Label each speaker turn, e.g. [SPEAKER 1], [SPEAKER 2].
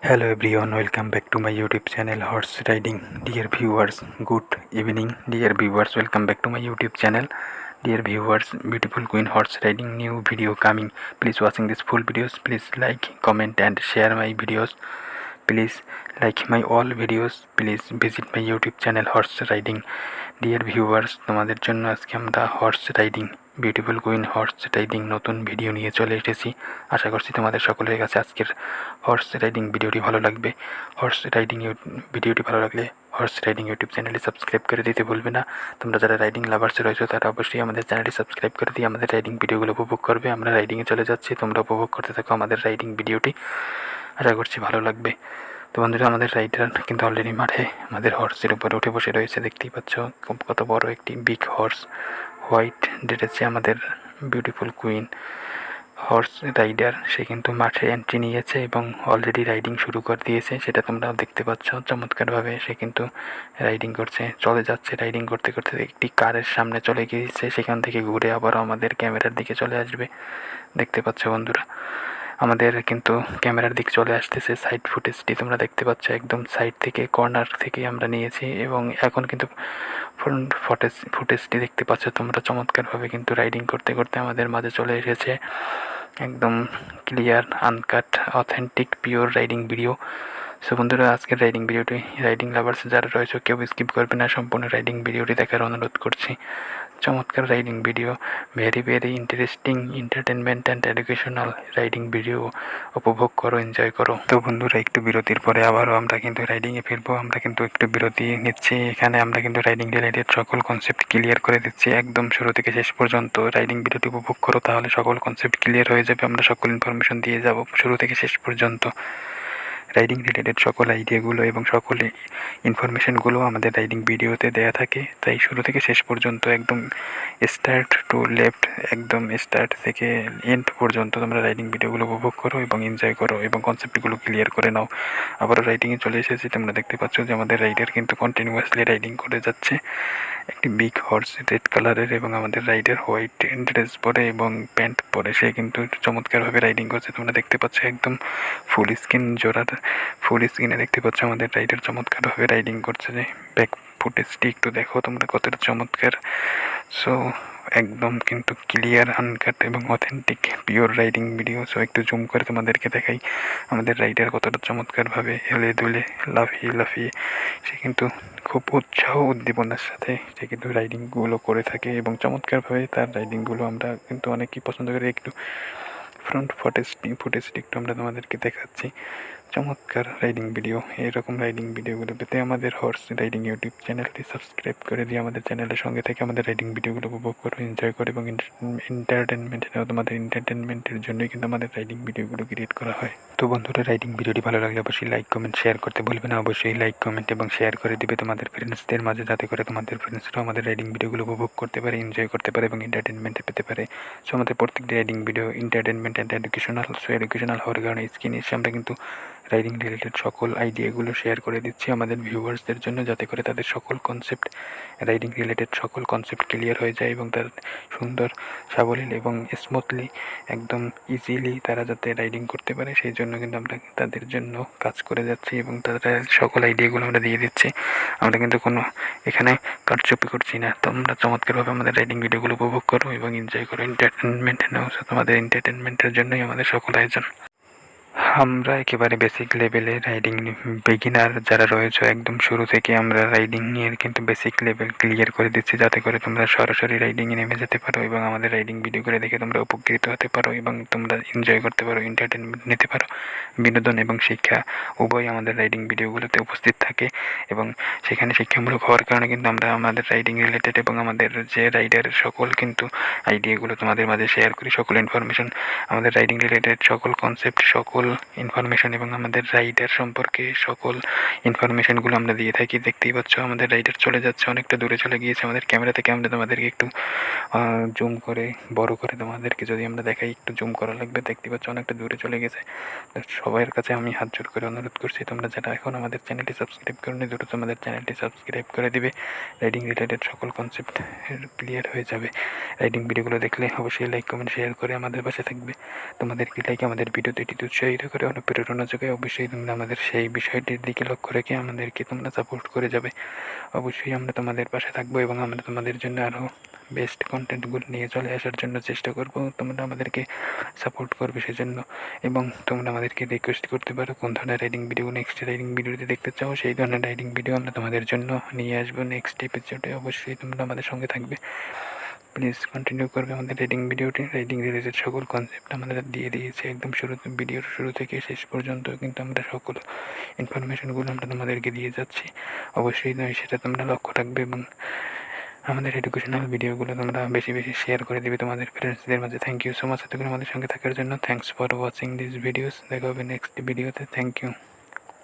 [SPEAKER 1] Hello everyone, welcome back to my YouTube channel Horse Riding. Dear viewers, good evening. Dear viewers, welcome back to my YouTube channel. Dear viewers, beautiful queen horse riding new video coming. Please watching this full videos. Please like, comment and share my videos. Please like my all videos. Please visit my YouTube channel Horse Riding. Dear viewers, তোমাদের জন্য আজকে আমরা horse riding beautiful queen horse riding নতুন video নিয়ে চলে এসেছি। আশা করছি তোমাদের সকলের কাছে আজকের হর্স রাইডিং ভিডিওটি ভালো লাগবে। হর্স রাইডিং ভিডিওটি ভালো লাগলে হর্স রাইডিং ইউটিউব চ্যানেলটি সাবস্ক্রাইব করে দিতে ভুলবে না। তোমরা যারা রাইডিং লাভার্স রয়েছো তারা অবশ্যই আমাদের চ্যানেলটি সাবস্ক্রাইব করে দিয়ে আমাদের রাইডিং ভিডিওগুলো উপভোগ করবে। আমরা রাইডিংয়ে চলে যাচ্ছি, তোমরা উপভোগ করতে থাকো আমাদের রাইডিং ভিডিওটি। আশা করছি ভালো লাগবে। তো বন্ধুরা, আমাদের রাইডার কিন্তু অলরেডি মাঠে আমাদের হর্সের উপরে উঠে বসে রয়েছে। দেখতেই পাচ্ছ কত বড় একটি বিগ হর্স, হোয়াইট ড্রেসে আমাদের বিউটিফুল কুইন হর্স রাইডার। সে কিন্তু মাঠে এন্ট্রি নিয়েছে এবং অলরেডি রাইডিং শুরু করে দিয়েছে, সেটা তোমরা দেখতে পাচ্ছ। চমৎকারভাবে সে কিন্তু রাইডিং করছে, চলে যাচ্ছে। রাইডিং করতে করতে একটি কারের সামনে চলে গিয়েছে, সেখান থেকে ঘুরে আবারও আমাদের ক্যামেরার দিকে চলে আসবে। দেখতে পাচ্ছ বন্ধুরা, আমাদের কিন্তু ক্যামেরার দিক চলে আসতেছে। সাইড ফুটেজটি তোমরা দেখতে পাচ্ছ, একদম সাইড থেকে কর্নার থেকে আমরা নিয়েছি এবং এখন কিন্তু ফ্রন্ট ফুটেজটি দেখতে পাচ্ছ তোমরা। চমৎকারভাবে কিন্তু রাইডিং করতে করতে আমাদের মাঝে চলে এসেছে। একদম clear, uncut, authentic, pure riding video. So বন্ধুরা, আজকের রাইডিং ভিডিওটি রাইডিং লাভার্স যারা রয়েছে কেউ স্কিপ করবে না, সম্পূর্ণ রাইডিং ভিডিওটি দেখার অনুরোধ করছি। চমৎকার riding video, very interesting, entertainment and educational riding video উপভোগ করো, এনজয় করো। তো বন্ধুরা, একটু বিরতির পরে আবারও আমরা কিন্তু রাইডিংয়ে ফিরবো। আমরা কিন্তু একটু বিরতি নিচ্ছি। এখানে আমরা কিন্তু রাইডিং রিলেটেড সকল কনসেপ্ট ক্লিয়ার করে দিচ্ছি একদম শুরু থেকে শেষ পর্যন্ত। রাইডিং ভিডিওটি উপভোগ করো, তাহলে সকল কনসেপ্ট ক্লিয়ার হয়ে যাবে। আমরা সকল ইনফরমেশন দিয়ে যাব শুরু থেকে শেষ পর্যন্ত। রাইডিং রিলেটেড সকল আইডিয়াগুলো এবং সকল ইনফরমেশনগুলো আমাদের রাইডিং ভিডিওতে দেয়া থাকে, তাই শুরু থেকে শেষ পর্যন্ত একদম স্টার্ট টু লেফট, একদম স্টার্ট থেকে এন্ড পর্যন্ত তোমরা রাইডিং ভিডিওগুলো উপভোগ করো এবং এনজয় করো এবং কনসেপ্টগুলো ক্লিয়ার করে নাও। আবারও রাইডিংয়ে চলে এসেছি। তোমরা দেখতে পাচ্ছ যে আমাদের রাইডার কিন্তু কন্টিনিউয়াসলি রাইডিং করে যাচ্ছে। একটি বিগ হর্স, রেড কালারের, এবং আমাদের রাইডার হোয়াইট ড্রেস পরে এবং প্যান্ট পরে সে কিন্তু চমৎকারভাবে রাইডিং করছে। তোমরা দেখতে পাচ্ছ একদম ফুল স্ক্রিন জোড়ার, ফুল স্ক্রিনে দেখতে পাচ্ছ আমাদের রাইডার চমৎকারভাবে রাইডিং করছে। যে ব্যাক ফুটেজটি একটু দেখো তোমরা, কতটা চমৎকার। সো একদম কিন্তু ক্লিয়ার, আনকাট এবং authentic pure riding video. So একটু জুম করে তোমাদেরকে দেখাই আমাদের রাইডার কতটা চমৎকারভাবে হেলে দুলে লাফিয়ে সে কিন্তু খুব উৎসাহ উদ্দীপনার সাথে সে কিন্তু রাইডিংগুলো করে থাকে এবং চমৎকারভাবে তার রাইডিংগুলো আমরা কিন্তু অনেকেই পছন্দ করি। একটু ফ্রন্ট ফুটেজটি একটু আমরা তোমাদেরকে দেখাচ্ছি। চমৎকার রাইডিং ভিডিও। এরকম রাইডিং ভিডিওগুলো পেতে আমাদের হর্স রাইডিং ইউটিউব চ্যানেলটি সাবস্ক্রাইব করে দিয়ে আমাদের চ্যানেলের সঙ্গে থেকে আমাদের রাইডিং ভিডিওগুলো উপভোগ করো, এনজয় করো এবং তোমাদের এন্টারটেনমেন্টের জন্যই কিন্তু আমাদের রাইডিং ভিডিওগুলো ক্রিয়েট করা হয়। তো বন্ধুরা, রাইডিং ভিডিওটি ভালো লাগলে অবশ্যই লাইক, কমেন্ট, শেয়ার করতে ভুলবে না। অবশ্যই লাইক, কমেন্ট এবং শেয়ার করে দিবে তোমাদের ফ্রেন্ডসদের মাঝে, যাতে করে তোমাদের ফ্রেন্ডসরাও আমাদের রাইডিং ভিডিওগুলো উপভোগ করতে পারে, এনজয় করতে পারে এবং এন্টারটেনমেন্ট পেতে পারে। সো আমাদের প্রত্যেকটি riding video entertainment and educational হওয়ার কারণে স্ক্রিনে এসে আমরা কিন্তু রাইডিং রিলেটেড সকল আইডিয়াগুলো শেয়ার করে দিচ্ছি আমাদের ভিউয়ার্সদের জন্য, যাতে করে তাদের সকল কনসেপ্ট, রাইডিং রিলেটেড সকল কনসেপ্ট ক্লিয়ার হয়ে যায় এবং তার সুন্দর, সাবলীল এবং স্মুথলি, একদম ইজিলি তারা যাতে রাইডিং করতে পারে, সেই জন্য কিন্তু আমরা তাদের জন্য কাজ করে যাচ্ছি এবং তাদের সকল আইডিয়াগুলো আমরা দিয়ে দিচ্ছি। আমরা কিন্তু কোনো এখানে কারচুপি করছি না। তোমরা চমৎকারভাবে আমাদের রাইডিং ভিডিওগুলো উপভোগ করো এবং এনজয় করো। এন্টারটেনমেন্ট তোমাদের এন্টারটেনমেন্টের জন্যই আমাদের সকল আয়োজন। আমরা একেবারে বেসিক লেভেলে রাইডিং বিগিনার যারা রয়েছে, একদম শুরু থেকে আমরা রাইডিং নিয়ে কিন্তু বেসিক লেভেল ক্লিয়ার করে দিচ্ছি, যাতে করে তোমরা সরাসরি রাইডিংয়ে নেমে যেতে পারো এবং আমাদের রাইডিং ভিডিও করে দেখে তোমরা উপকৃত হতে পারো এবং তোমরা এনজয় করতে পারো, এন্টারটেনমেন্ট নিতে পারো। বিনোদন এবং শিক্ষা উভয় আমাদের রাইডিং ভিডিওগুলোতে উপস্থিত থাকে এবং সেখানে শিক্ষামূলক হওয়ার কারণে কিন্তু আমরা আমাদের রাইডিং রিলেটেড এবং আমাদের যে রাইডারের সকল কিন্তু আইডিয়াগুলো তোমাদের মাঝে শেয়ার করি। সকল ইনফরমেশন, আমাদের রাইডিং রিলেটেড সকল কনসেপ্ট, সকল ইনফরমেশন এবং আমাদের রাইডার সম্পর্কে সকল ইনফরমেশনগুলো আমরা দিয়ে থাকি। দেখতেই পাচ্ছ আমাদের রাইডার চলে যাচ্ছে, অনেকটা দূরে চলে গিয়েছে। আমাদের ক্যামেরা থেকে আমরা তোমাদেরকে একটু জুম করে বড় করে তোমাদেরকে যদি আমরা দেখাই, একটু জুম করা লাগবে। দেখতে পাচ্ছ অনেকটা দূরে চলে গেছে। সবার কাছে আমি হাত জোর করে অনুরোধ করছি, তোমরা যারা এখন আমাদের চ্যানেলটি সাবস্ক্রাইব করোনি, দ্রুত আমাদের চ্যানেলটি সাবস্ক্রাইব করে দিবে। রাইডিং রিলেটেড সকল কনসেপ্ট ক্লিয়ার হয়ে যাবে। রাইডিং ভিডিওগুলো দেখলে অবশ্যই লাইক, কমেন্ট, শেয়ার করে আমাদের পাশে থাকবে। তোমাদের কি লাইক আমাদের ভিডিওতে এটি উৎসাহী উৎসাহিত করে, অনুপ্রেরণা যোগায়, অবশ্যই তোমরা আমাদের সেই বিষয়টির দিকে লক্ষ্য রেখে আমাদেরকে তোমরা সাপোর্ট করে যাবে। অবশ্যই আমরা তোমাদের পাশে থাকবো এবং আমরা তোমাদের জন্য আরও বেস্ট কন্টেন্টগুলো নিয়ে চলে আসার জন্য চেষ্টা করব। তোমরা আমাদেরকে সাপোর্ট করবে সেজন্য, এবং তোমরা আমাদেরকে রিকোয়েস্ট করতে পারো কোন ধরনের রাইডিং ভিডিও নেক্সট রাইডিং ভিডিওতে দেখতে চাও। সেই ধরনের রাইডিং ভিডিও আমরা তোমাদের জন্য নিয়ে আসবো নেক্সট এপিসোডে। অবশ্যই তোমরা আমাদের সঙ্গে থাকবে। প্লিজ কন্টিনিউ করবে আমাদের রাইডিং ভিডিওটি। রাইডিং রিলেটেড সকল কনসেপ্ট আমরা দিয়ে দিয়েছি একদম ভিডিওর শুরু থেকে শেষ পর্যন্ত, কিন্তু আমরা সকল ইনফরমেশনগুলো আমরা তোমাদেরকে দিয়ে যাচ্ছি। অবশ্যই সেটা তোমরা লক্ষ্য রাখবে এবং আমাদের এডুকেশনাল ভিডিওগুলো তোমরা বেশি বেশি শেয়ার করে দেবে তোমাদের ফ্রেন্ডসদের মাঝে। থ্যাংক ইউ সো মাচ এতক্ষণ আমাদের সঙ্গে থাকার জন্য। Thanks for watching this videos. দেখা হবে নেক্সট ভিডিওতে। Thank you.